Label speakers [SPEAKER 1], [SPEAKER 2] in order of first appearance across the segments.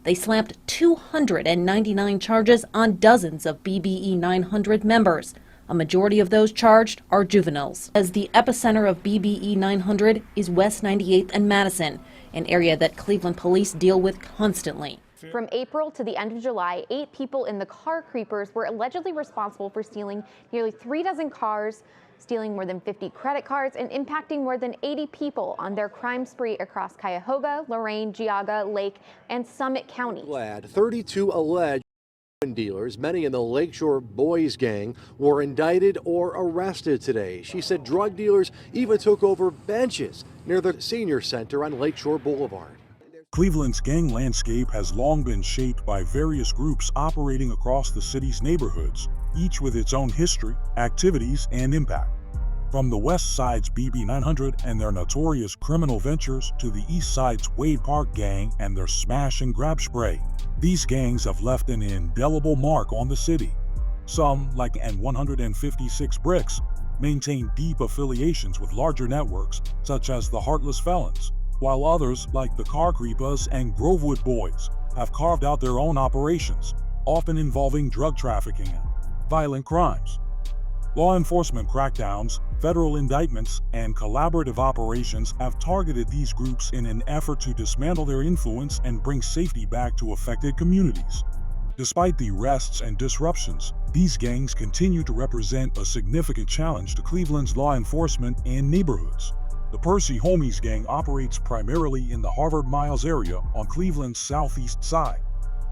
[SPEAKER 1] They slapped 299 charges on dozens of BBE 900 members. A majority of those charged are juveniles. As the epicenter of BBE 900 is West 98th and Madison, an area that Cleveland police deal with constantly.
[SPEAKER 2] From April to the end of July, 8 people in the Car Creepas were allegedly responsible for stealing nearly 36 cars, stealing more than 50 credit cards, and impacting more than 80 people on their crime spree across Cuyahoga, Lorain, Geauga, Lake, and Summit counties.
[SPEAKER 3] 32 alleged dealers, many in the Lakeshore Boys gang, were indicted or arrested today. She said drug dealers even took over benches near the senior center on Lakeshore Boulevard.
[SPEAKER 4] Cleveland's gang landscape has long been shaped by various groups operating across the city's neighborhoods, each with its own history, activities, and impact. From the West Side's BB 900 and their notorious criminal ventures to the East Side's Wade Park gang and their smash and grab spray, these gangs have left an indelible mark on the city. Some, like N156 Bricks, maintain deep affiliations with larger networks such as the Heartless Felons, while others, like the Car Creepas and Grovewood Boys, have carved out their own operations, often involving drug trafficking and violent crimes. Law enforcement crackdowns, federal indictments, and collaborative operations have targeted these groups in an effort to dismantle their influence and bring safety back to affected communities. Despite the arrests and disruptions, these gangs continue to represent a significant challenge to Cleveland's law enforcement and neighborhoods. The Percy Homies gang operates primarily in the Harvard Miles area on Cleveland's southeast side.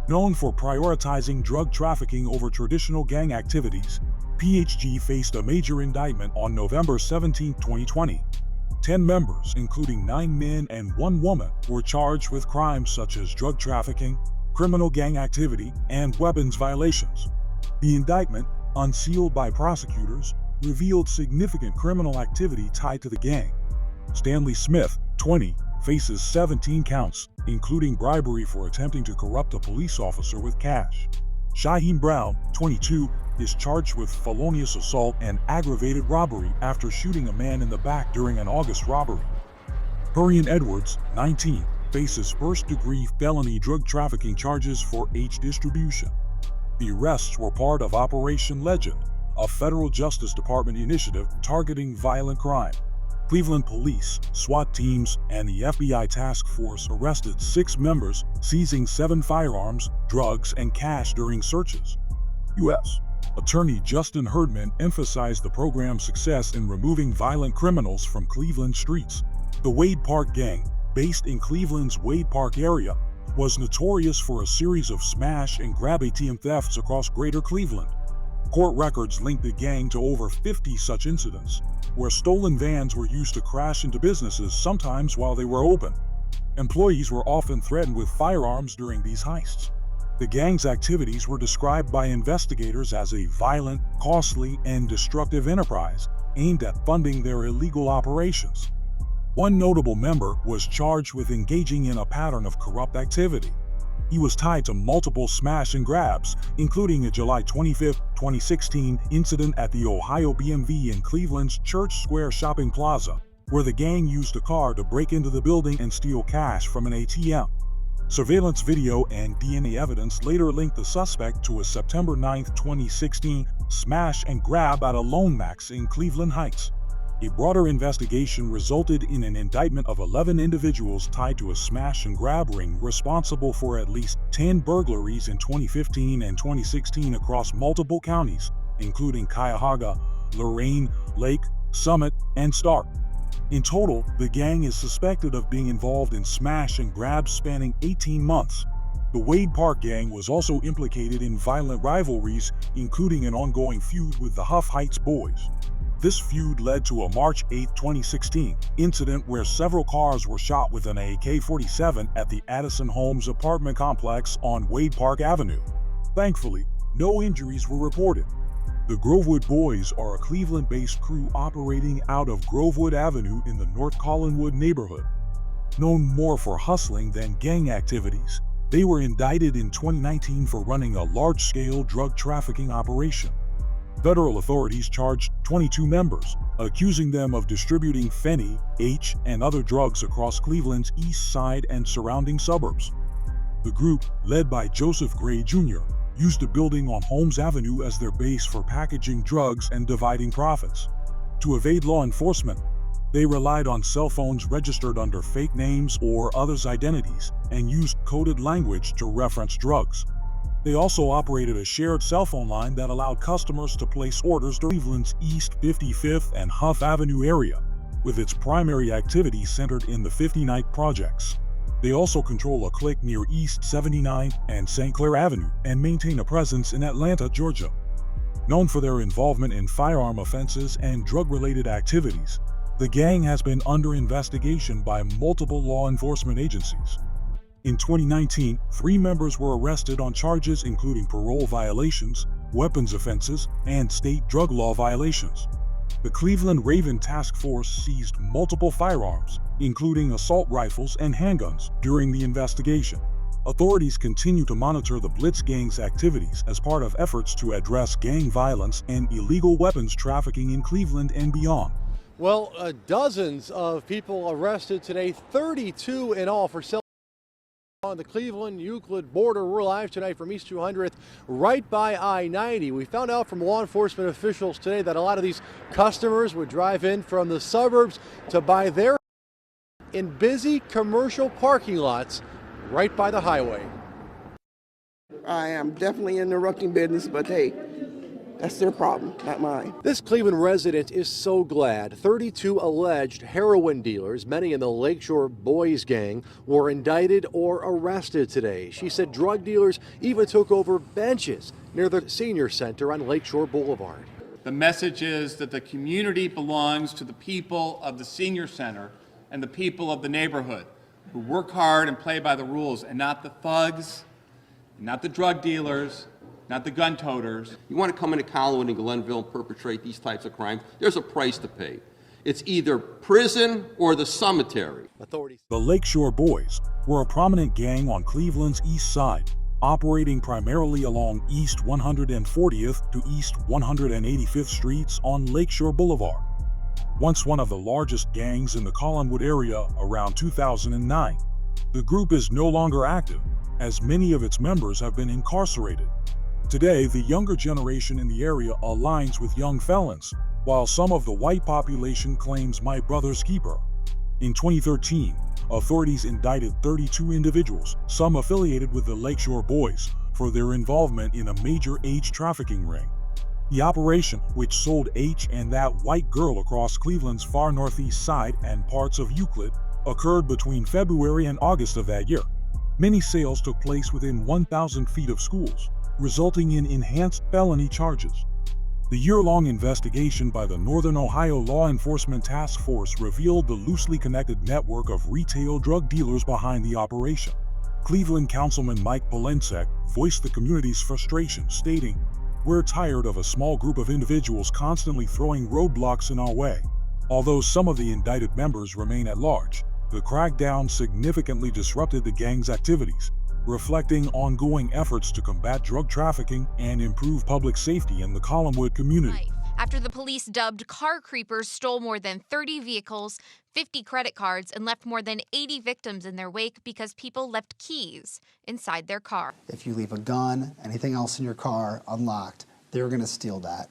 [SPEAKER 4] Known for prioritizing drug trafficking over traditional gang activities, PHG faced a major indictment on November 17, 2020. 10 members, including 9 men and 1 woman, were charged with crimes such as drug trafficking, criminal gang activity, and weapons violations. The indictment, unsealed by prosecutors, revealed significant criminal activity tied to the gang. Stanley Smith, 20, faces 17 counts, including bribery for attempting to corrupt a police officer with cash. Shaheem Brown, 22, is charged with felonious assault and aggravated robbery after shooting a man in the back during an August robbery. Hurrien Edwards, 19, faces first-degree felony drug trafficking charges for H distribution. The arrests were part of Operation Legend, a federal Justice Department initiative targeting violent crime. Cleveland police, SWAT teams, and the FBI task force arrested 6 members, seizing 7 firearms, drugs, and cash during searches. U.S. Attorney Justin Herdman emphasized the program's success in removing violent criminals from Cleveland streets. The Wade Park gang, based in Cleveland's Wade Park area, was notorious for a series of smash and grab ATM thefts across greater Cleveland. Court records link the gang to over 50 such incidents, where stolen vans were used to crash into businesses, sometimes while they were open. Employees were often threatened with firearms during these heists. The gang's activities were described by investigators as a violent, costly, and destructive enterprise aimed at funding their illegal operations. One notable member was charged with engaging in a pattern of corrupt activity. He was tied to multiple smash and grabs, including a July 25, 2016 incident at the Ohio BMV in Cleveland's Church Square Shopping Plaza, where the gang used a car to break into the building and steal cash from an ATM. Surveillance video and DNA evidence later linked the suspect to a September 9, 2016 smash and grab at a Loanmax in Cleveland Heights. A broader investigation resulted in an indictment of 11 individuals tied to a smash and grab ring responsible for at least 10 burglaries in 2015 and 2016 across multiple counties, including Cuyahoga, Lorain, Lake, Summit, and Stark. In total, the gang is suspected of being involved in smash and grabs spanning 18 months. The Wade Park gang was also implicated in violent rivalries, including an ongoing feud with the Huff Heights Boys. This feud led to a March 8, 2016 incident where several cars were shot with an AK-47 at the Addison Homes apartment complex on Wade Park Avenue. Thankfully, no injuries were reported. The Grovewood Boys are a Cleveland-based crew operating out of Grovewood Avenue in the North Collinwood neighborhood. Known more for hustling than gang activities, they were indicted in 2019 for running a large-scale drug trafficking operation. Federal authorities charged 22 members, accusing them of distributing Phenny, H, and other drugs across Cleveland's east side and surrounding suburbs. The group, led by Joseph Gray Jr., used a building on Holmes Avenue as their base for packaging drugs and dividing profits. To evade law enforcement, they relied on cell phones registered under fake names or others' identities and used coded language to reference drugs. They also operated a shared cell phone line that allowed customers to place orders to Cleveland's East 55th and Huff Avenue area, with its primary activity centered in the 59th projects. They also control a clique near East 79 and St. Clair Avenue and maintain a presence in Atlanta, Georgia. Known for their involvement in firearm offenses and drug-related activities, the gang has been under investigation by multiple law enforcement agencies. In 2019, 3 members were arrested on charges including parole violations, weapons offenses, and state drug law violations. The Cleveland Raven Task Force seized multiple firearms, including assault rifles and handguns, during the investigation. Authorities continue to monitor the Blitz Gang's activities as part of efforts to address gang violence and illegal weapons trafficking in Cleveland and beyond.
[SPEAKER 3] Well, dozens of people arrested today, 32 in all for selling on the Cleveland-Euclid border. We're live tonight from East 200th, right by I-90. We found out from law enforcement officials today that a lot of these customers would drive in from the suburbs to buy their in busy commercial parking lots right by the highway.
[SPEAKER 5] I am definitely interrupting business, but hey, that's their problem, not mine.
[SPEAKER 3] This Cleveland resident is so glad. 32 alleged heroin dealers, many in the Lakeshore Boys gang, were indicted or arrested today. She said drug dealers even took over benches near the senior center on Lakeshore Boulevard.
[SPEAKER 6] The message is that the community belongs to the people of the senior center and the people of the neighborhood who work hard and play by the rules, and not the thugs, and not the drug dealers, not the gun toters.
[SPEAKER 7] You want to come into Collinwood and Glenville and perpetrate these types of crimes, there's a price to pay. It's either prison or the cemetery.
[SPEAKER 3] Authorities.
[SPEAKER 4] The Lakeshore Boys were a prominent gang on Cleveland's east side, operating primarily along East 140th to East 185th Streets on Lakeshore Boulevard. Once one of the largest gangs in the Collinwood area around 2009, the group is no longer active, as many of its members have been incarcerated. Today, the younger generation in the area aligns with young felons, while some of the white population claims my brother's keeper. In 2013, authorities indicted 32 individuals, some affiliated with the Lakeshore Boys, for their involvement in a major H trafficking ring. The operation, which sold H and that white girl across Cleveland's far northeast side and parts of Euclid, occurred between February and August of that year. Many sales took place within 1,000 feet of schools, resulting in enhanced felony charges. The year-long investigation by the Northern Ohio Law Enforcement Task Force revealed the loosely connected network of retail drug dealers behind the operation. Cleveland Councilman Mike Polensek voiced the community's frustration, stating, "We're tired of a small group of individuals constantly throwing roadblocks in our way." Although some of the indicted members remain at large, the crackdown significantly disrupted the gang's activities, reflecting ongoing efforts to combat drug trafficking and improve public safety in the Collinwood community.
[SPEAKER 2] After the police dubbed Car Creepas stole more than 30 vehicles, 50 credit cards, and left more than 80 victims in their wake because people left keys inside their car.
[SPEAKER 8] If you leave a gun, anything else in your car unlocked, they're going to steal that.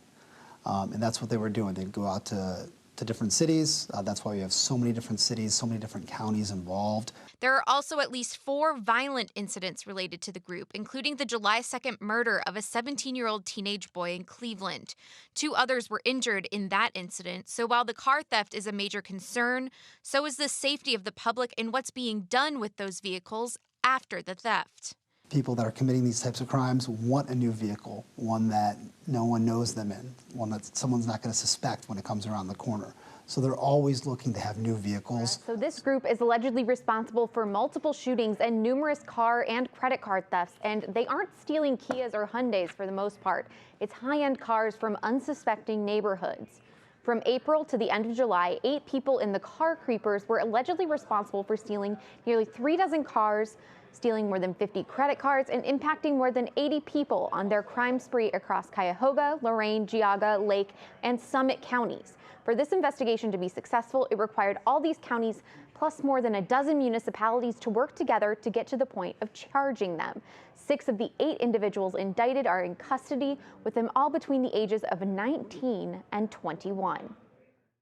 [SPEAKER 8] And that's what they were doing. They'd go out to different cities. That's why we have so many different cities, so many different counties involved.
[SPEAKER 2] There are also at least 4 violent incidents related to the group, including the July 2nd murder of a 17-year-old teenage boy in Cleveland. 2 others were injured in that incident, so while the car theft is a major concern, so is the safety of the public and what's being done with those vehicles after the theft.
[SPEAKER 8] People that are committing these types of crimes want a new vehicle, one that no one knows them in, one that someone's not going to suspect when it comes around the corner. So they're always looking to have new vehicles.
[SPEAKER 2] So this group is allegedly responsible for multiple shootings and numerous car and credit card thefts, and they aren't stealing Kias or Hyundais for the most part. It's high-end cars from unsuspecting neighborhoods. From April to the end of July, 8 people in the Car Creepas were allegedly responsible for stealing nearly 3 dozen cars, stealing more than 50 credit cards and impacting more than 80 people on their crime spree across Cuyahoga, Lorain, Geauga, Lake, and Summit counties. For this investigation to be successful, it required all these counties plus more than a dozen municipalities to work together to get to the point of charging them. 6 of the 8 individuals indicted are in custody, with them all between the ages of 19 and 21.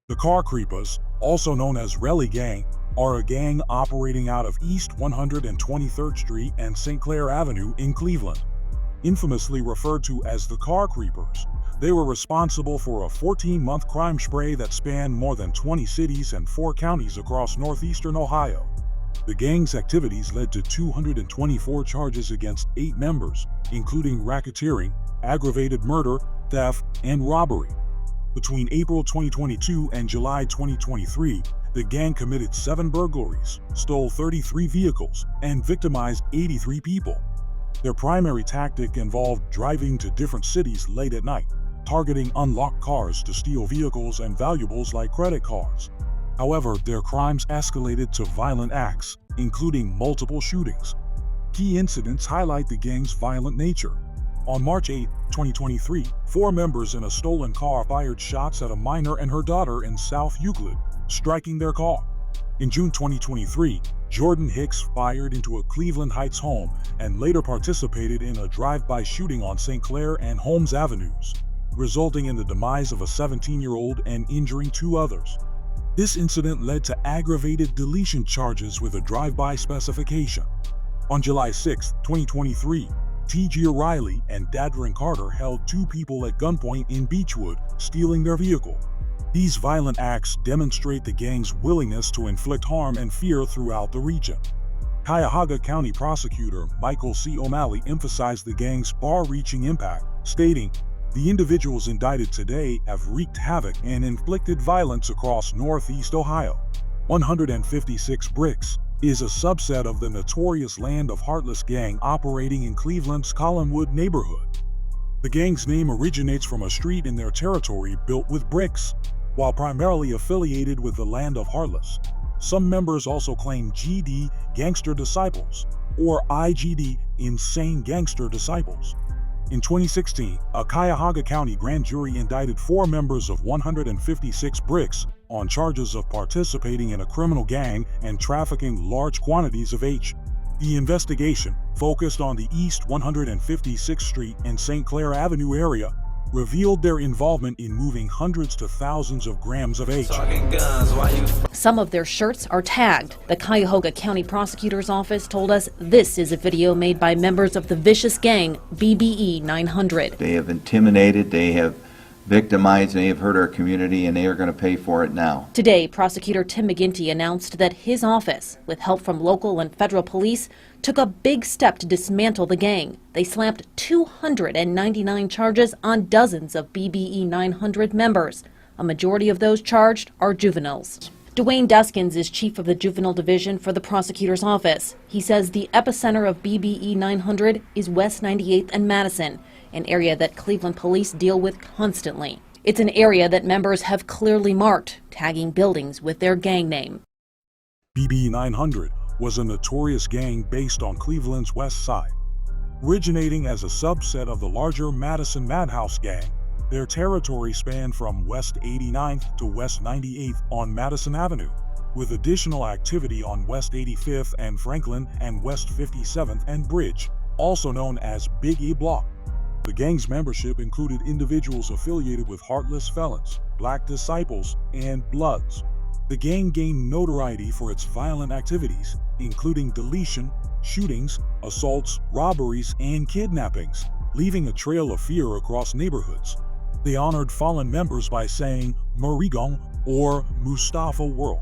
[SPEAKER 4] The Car Creepas, also known as Raleigh Gang, are a gang operating out of East 123rd Street and St. Clair Avenue in Cleveland. Infamously referred to as the Car Creepers, they were responsible for a 14-month crime spree that spanned more than 20 cities and 4 counties across northeastern Ohio. The gang's activities led to 224 charges against 8 members, including racketeering, aggravated murder, theft, and robbery. Between April 2022 and July 2023, the gang committed 7 burglaries, stole 33 vehicles, and victimized 83 people. Their primary tactic involved driving to different cities late at night, targeting unlocked cars to steal vehicles and valuables like credit cards. However, their crimes escalated to violent acts, including multiple shootings. Key incidents highlight the gang's violent nature. On March 8, 2023, 4 members in a stolen car fired shots at a minor and her daughter in South Euclid, striking their car. In June 2023, Jordan Hicks fired into a Cleveland Heights home and later participated in a drive-by shooting on St. Clair and Holmes Avenues, resulting in the demise of a 17-year-old and injuring 2 others. This incident led to aggravated deletion charges with a drive-by specification. On July 6, 2023, T.G. O'Reilly and Dadrin Carter held 2 people at gunpoint in Beechwood, stealing their vehicle. These violent acts demonstrate the gang's willingness to inflict harm and fear throughout the region. Cuyahoga County Prosecutor Michael C. O'Malley emphasized the gang's far-reaching impact, stating, "The individuals indicted today have wreaked havoc and inflicted violence across Northeast Ohio." 156 Bricks is a subset of the notorious Land of Heartless gang operating in Cleveland's Collinwood neighborhood. The gang's name originates from a street in their territory built with bricks. While primarily affiliated with the Land of Heartless, some members also claim GD, Gangster Disciples, or IGD, Insane Gangster Disciples. In 2016, a Cuyahoga County grand jury indicted 4 members of 156 Bricks on charges of participating in a criminal gang and trafficking large quantities of H. The investigation, focused on the East 156th Street and St. Clair Avenue area, revealed their involvement in moving hundreds to thousands of grams of H.
[SPEAKER 1] Some of their shirts are tagged. The Cuyahoga County Prosecutor's Office told us this is a video made by members of the vicious gang BBE 900.
[SPEAKER 9] They have intimidated, they have victimized, they have hurt our community, and they are going to pay for it now.
[SPEAKER 1] Today, Prosecutor Tim McGinty announced that his office, with help from local and federal police, took a big step to dismantle the gang. They slapped 299 charges on dozens of BBE 900 members. A majority of those charged are juveniles. Dwayne Deskins is chief of the juvenile division for the prosecutor's office. He says the epicenter of BBE 900 is West 98th and Madison, an area that Cleveland police deal with constantly. It's an area that members have clearly marked, tagging buildings with their gang name.
[SPEAKER 4] BBE 900 was a notorious gang based on Cleveland's West Side. Originating as a subset of the larger Madison Madhouse gang, their territory spanned from West 89th to West 98th on Madison Avenue, with additional activity on West 85th and Franklin and West 57th and Bridge, also known as Big E Block. The gang's membership included individuals affiliated with Heartless Felons, Black Disciples, and Bloods. The gang gained notoriety for its violent activities, including deletion, shootings, assaults, robberies, and kidnappings, leaving a trail of fear across neighborhoods. They honored fallen members by saying Marigon or Mustafa World.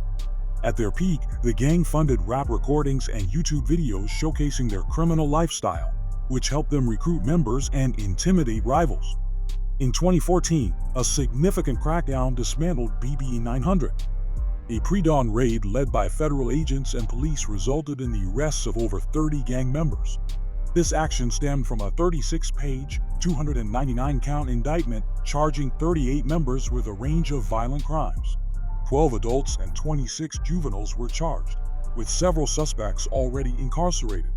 [SPEAKER 4] At their peak, the gang funded rap recordings and YouTube videos showcasing their criminal lifestyle, which helped them recruit members and intimidate rivals. In 2014, a significant crackdown dismantled BBE 900. A pre-dawn raid led by federal agents and police resulted in the arrests of over 30 gang members. This action stemmed from a 36-page, 299-count indictment charging 38 members with a range of violent crimes. 12 adults and 26 juveniles were charged, with several suspects already incarcerated.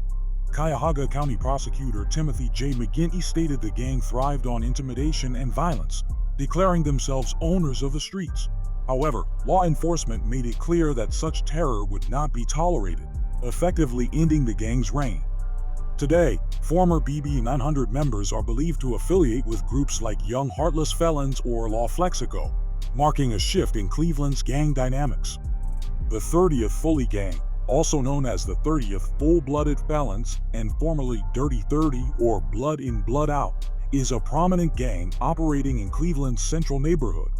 [SPEAKER 4] Cuyahoga County Prosecutor Timothy J. McGinty stated the gang thrived on intimidation and violence, declaring themselves owners of the streets. However, law enforcement made it clear that such terror would not be tolerated, effectively ending the gang's reign. Today, former BB 900 members are believed to affiliate with groups like Young Heartless Felons or La Flexico, marking a shift in Cleveland's gang dynamics. The 30th Fully Gang, also known as the 30th Full-Blooded Felons and formerly Dirty 30 or Blood In Blood Out, is a prominent gang operating in Cleveland's central neighborhood.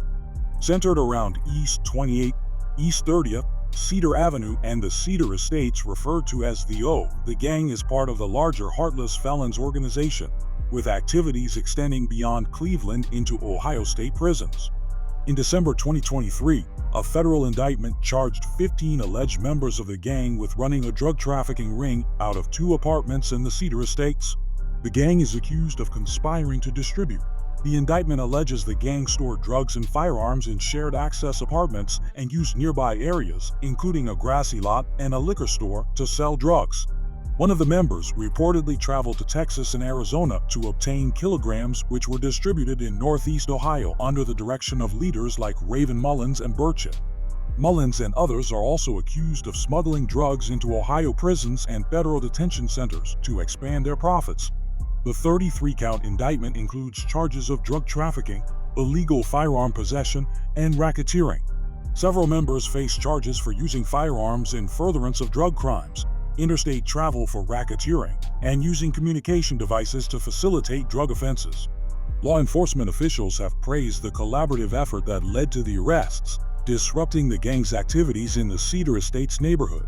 [SPEAKER 4] Centered around East 28th, East 30th, Cedar Avenue, and the Cedar Estates, referred to as the O, the gang is part of the larger Heartless Felons organization, with activities extending beyond Cleveland into Ohio state prisons. In December 2023, a federal indictment charged 15 alleged members of the gang with running a drug trafficking ring out of 2 apartments in the Cedar Estates. The gang is accused of conspiring to distribute. The indictment alleges the gang stored drugs and firearms in shared access apartments and used nearby areas, including a grassy lot and a liquor store, to sell drugs. One of the members reportedly traveled to Texas and Arizona to obtain kilograms which were distributed in Northeast Ohio under the direction of leaders like Raven Mullins and Burchett. Mullins and others are also accused of smuggling drugs into Ohio prisons and federal detention centers to expand their profits. The 33-count indictment includes charges of drug trafficking, illegal firearm possession, and racketeering. Several members face charges for using firearms in furtherance of drug crimes, interstate travel for racketeering, and using communication devices to facilitate drug offenses. Law enforcement officials have praised the collaborative effort that led to the arrests, disrupting the gang's activities in the Cedar Estates neighborhood.